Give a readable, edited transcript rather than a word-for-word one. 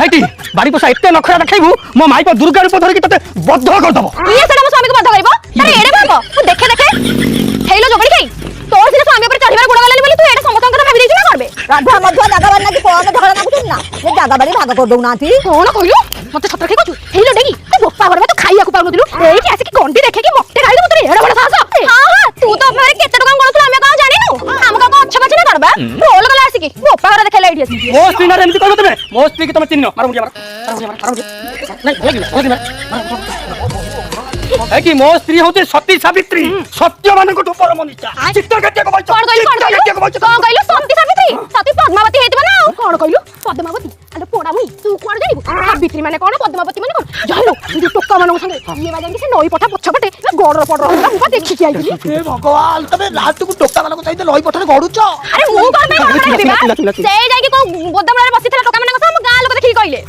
ভাইটি বাড়ি পোষা এতে নখরা দেখাইবু মো মাইপ দুর্গা রূপ ধরিকি ততে বদ্ধ কর দব ইয়ে সেটা মো স্বামীকে বদ্ধ করিব তারে এড়ে ভাব তু দেখে দেখে হেইলো জগড়ি খাই তোর সিনা স্বামী উপরে চড়িবার গুণ গলালি বলি তুই এটা সমস্ত কথা ভাবি দেইছ না করবে রাধা মধ্য জায়গা বাড়ি নাকি কোন ঝগড়া নাকুছেন না যে জায়গা বাড়ি ভাগ করে দউ নাতি কোন কইলু মতে সতর্ক কইছু হেইলো দেখি তুই গোপা করবে তো খাইয়াকু পাউ নদিলু এইটি আসি কি গন্ডি দেখে কি মতে খাইলু তোর এড়ে বড় সাহস হ্যাঁ হ্যাঁ তুই তো আমারে কেতে টাকা গণছিল আমি কাও জানিনু আমকা কো আচ্ছা বাচ্চা না করবা রোল গলা আসি কি গোপা করে দেখাইলা এইটি আসি মো স্ত্রী না এমতি কইবো তুমি মো স্ত্রী কি তুমি চিহ্ন মারু মুড়ি মার নাই ভগি এই কি মো স্ত্রী হচ্ছে সতী সাবিত্রী সত্য মানকটু পরম নিষ্ঠা চিত্তর কাটিয়া কইছো কোন কইলু সতী সাবিত্রী সতী পদ্মাবতী হেইতবা না কোন কইলু পদ্মাবতী আরে পোড়া মুই তুই কোন জানিবু সাবিত্রী মানে কোন পদ্মাবতী মানে কোন জানো তুই টক্কা মানক সঙ্গে ইয়ে বাজাঙ্গি সে নই পঠা পছপটে গড়র পড়র হলা মুবা দেখি কি আইলি এ ভগবান তবে লাটুকু টক্কা মানক চাইতে লই পঠারে গড়ুছ আরে মু কোন ভাই সেই যাই কি কো বদ্দামলারে বসিଥିଲା টক্কা মানক সঙ্গে গাঁ লোক দেখি কইলে